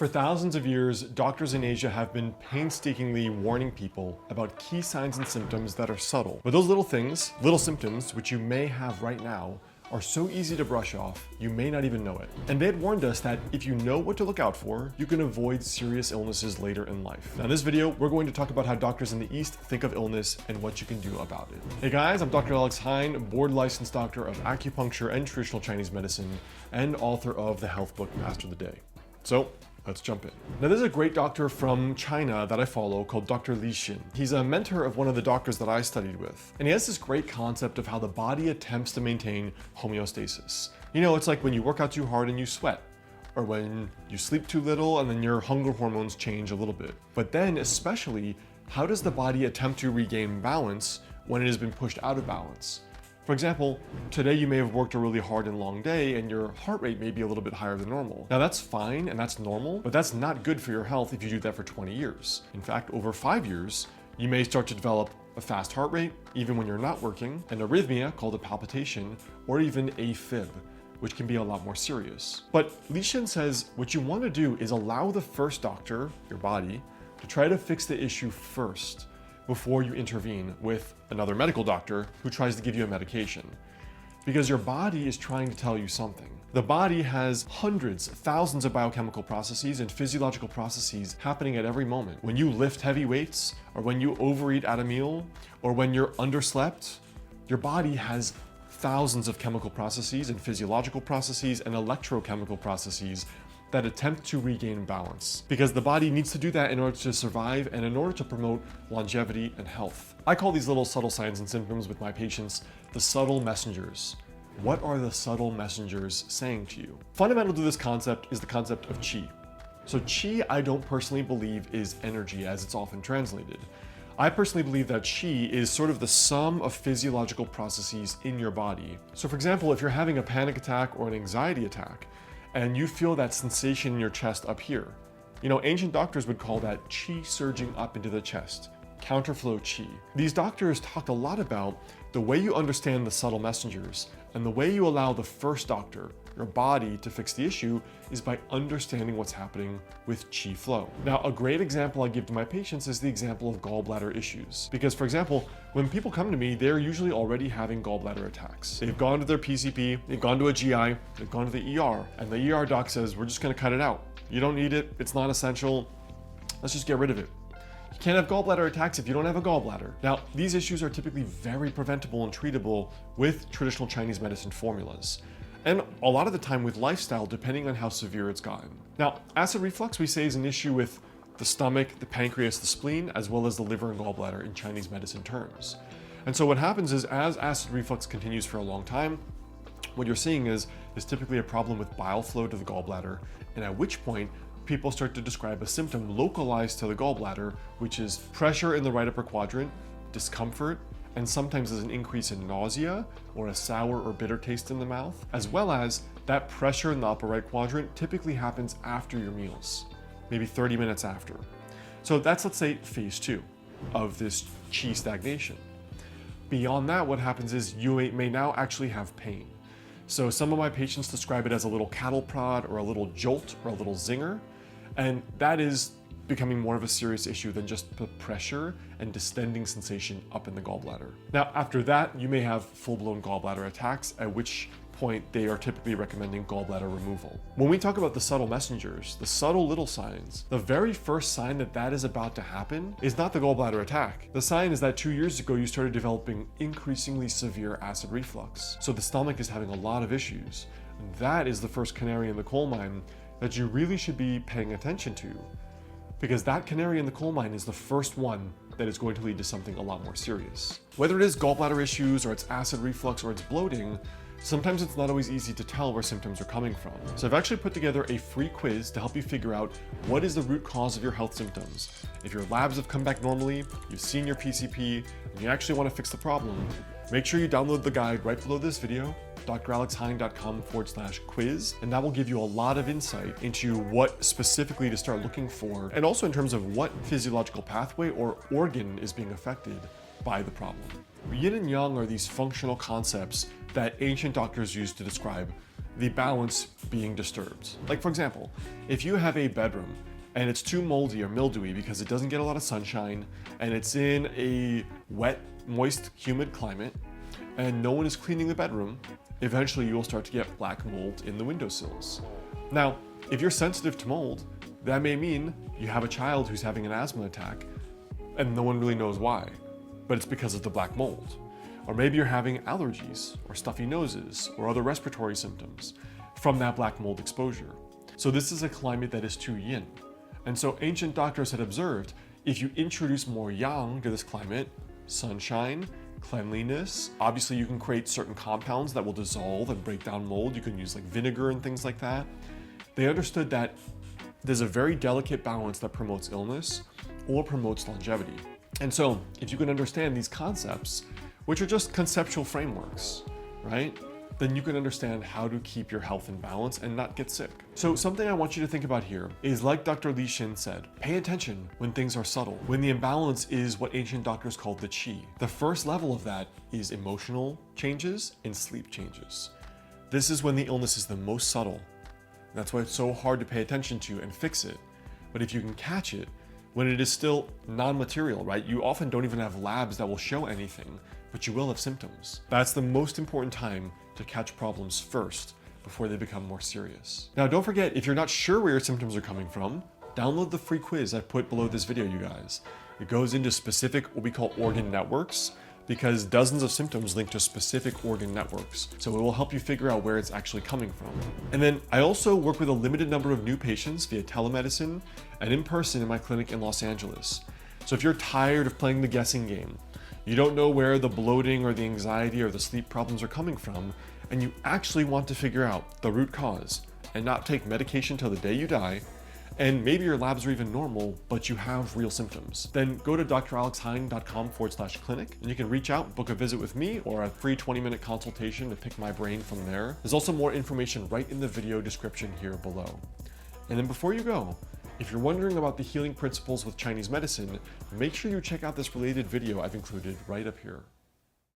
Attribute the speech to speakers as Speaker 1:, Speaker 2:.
Speaker 1: For thousands of years, doctors in Asia have been painstakingly warning people about key signs and symptoms that are subtle. But those little things, little symptoms, which you may have right now, are so easy to brush off, you may not even know it. And they had warned us that if you know what to look out for, you can avoid serious illnesses later in life. Now in this video, we're going to talk about how doctors in the East think of illness and what you can do about it. Hey guys, I'm Dr. Alex Heyne, board licensed doctor of acupuncture and traditional Chinese medicine, and author of the health book Master the Day. So, let's jump in. Now there's a great doctor from China that I follow called Dr. Li Xin. He's a mentor of one of the doctors that I studied with. And he has this great concept of how the body attempts to maintain homeostasis. You know, it's like when you work out too hard and you sweat, or when you sleep too little and then your hunger hormones change a little bit. But then especially, how does the body attempt to regain balance when it has been pushed out of balance? For example, today you may have worked a really hard and long day and your heart rate may be a little bit higher than normal. Now that's fine and that's normal, but that's not good for your health if you do that for 20 years. In fact, over 5 years, you may start to develop a fast heart rate, even when you're not working, an arrhythmia called a palpitation, or even AFib, which can be a lot more serious. But Li Xin says what you want to do is allow the first doctor, your body, to try to fix the issue first, before you intervene with another medical doctor who tries to give you a medication. Because your body is trying to tell you something. The body has hundreds, thousands of biochemical processes and physiological processes happening at every moment. When you lift heavy weights, or when you overeat at a meal, or when you're underslept, your body has thousands of chemical processes and physiological processes and electrochemical processes that attempt to regain balance, because the body needs to do that in order to survive and in order to promote longevity and health. I call these little subtle signs and symptoms with my patients the subtle messengers. What are the subtle messengers saying to you? Fundamental to this concept is the concept of qi. So qi, I don't personally believe is energy as it's often translated. I personally believe that qi is sort of the sum of physiological processes in your body. So for example, if you're having a panic attack or an anxiety attack, and you feel that sensation in your chest up here. You know, ancient doctors would call that qi surging up into the chest, counterflow qi. These doctors talked a lot about the way you understand the subtle messengers and the way you allow the first doctor, your body, to fix the issue is by understanding what's happening with qi flow. Now, a great example I give to my patients is the example of gallbladder issues. Because for example, when people come to me, they're usually already having gallbladder attacks. They've gone to their PCP, they've gone to a GI, they've gone to the ER, and the ER doc says, we're just gonna cut it out. You don't need it, it's not essential, let's just get rid of it. You can't have gallbladder attacks if you don't have a gallbladder. Now, these issues are typically very preventable and treatable with traditional Chinese medicine formulas. And a lot of the time with lifestyle, depending on how severe it's gotten. Now, acid reflux, we say, is an issue with the stomach, the pancreas, the spleen, as well as the liver and gallbladder in Chinese medicine terms. And so what happens is, as acid reflux continues for a long time, what you're seeing is typically a problem with bile flow to the gallbladder, and at which point, people start to describe a symptom localized to the gallbladder, which is pressure in the right upper quadrant, discomfort, and sometimes there's an increase in nausea or a sour or bitter taste in the mouth, as well as that pressure in the upper right quadrant typically happens after your meals, maybe 30 minutes after. So that's, let's say, phase 2 of this qi stagnation. Beyond that, what happens is you may now actually have pain. So some of my patients describe it as a little cattle prod or a little jolt or a little zinger, and that is becoming more of a serious issue than just the pressure and distending sensation up in the gallbladder. Now, after that, you may have full-blown gallbladder attacks, at which point they are typically recommending gallbladder removal. When we talk about the subtle messengers, the subtle little signs, the very first sign that that is about to happen is not the gallbladder attack. The sign is that 2 years ago, you started developing increasingly severe acid reflux. So the stomach is having a lot of issues. And that is the first canary in the coal mine that you really should be paying attention to, because that canary in the coal mine is the first one that is going to lead to something a lot more serious. Whether it is gallbladder issues or it's acid reflux or it's bloating, sometimes it's not always easy to tell where symptoms are coming from. So I've actually put together a free quiz to help you figure out what is the root cause of your health symptoms. If your labs have come back normally, you've seen your PCP, and you actually want to fix the problem, make sure you download the guide right below this video, dralexheyne.com/quiz, and that will give you a lot of insight into what specifically to start looking for, and also in terms of what physiological pathway or organ is being affected by the problem. Yin and yang are these functional concepts that ancient doctors used to describe the balance being disturbed. Like for example, if you have a bedroom and it's too moldy or mildewy because it doesn't get a lot of sunshine and it's in a wet, moist, humid climate and no one is cleaning the bedroom, eventually you'll start to get black mold in the windowsills. Now, if you're sensitive to mold, that may mean you have a child who's having an asthma attack and no one really knows why, but it's because of the black mold. Or maybe you're having allergies or stuffy noses or other respiratory symptoms from that black mold exposure. So this is a climate that is too yin. And so ancient doctors had observed if you introduce more yang to this climate, sunshine, cleanliness, obviously you can create certain compounds that will dissolve and break down mold. You can use like vinegar and things like that. They understood that there's a very delicate balance that promotes illness or promotes longevity. And so if you can understand these concepts, which are just conceptual frameworks, right? Then you can understand how to keep your health in balance and not get sick. So something I want you to think about here is, like Dr. Li Xin said, pay attention when things are subtle, when the imbalance is what ancient doctors called the qi. The first level of that is emotional changes and sleep changes. This is when the illness is the most subtle. That's why it's so hard to pay attention to and fix it. But if you can catch it when it is still non-material, right? You often don't even have labs that will show anything, but you will have symptoms. That's the most important time to catch problems first before they become more serious. Now, don't forget, if you're not sure where your symptoms are coming from, download the free quiz I put below this video, you guys. It goes into specific, what we call organ networks, because dozens of symptoms link to specific organ networks. So it will help you figure out where it's actually coming from. And then I also work with a limited number of new patients via telemedicine and in person in my clinic in Los Angeles. So if you're tired of playing the guessing game, you don't know where the bloating or the anxiety or the sleep problems are coming from, and you actually want to figure out the root cause and not take medication till the day you die, and maybe your labs are even normal, but you have real symptoms, then go to dralexheyne.com/clinic and you can reach out, book a visit with me or a free 20-minute consultation to pick my brain from there. There's also more information right in the video description here below. And then before you go, if you're wondering about the healing principles with Chinese medicine, make sure you check out this related video I've included right up here.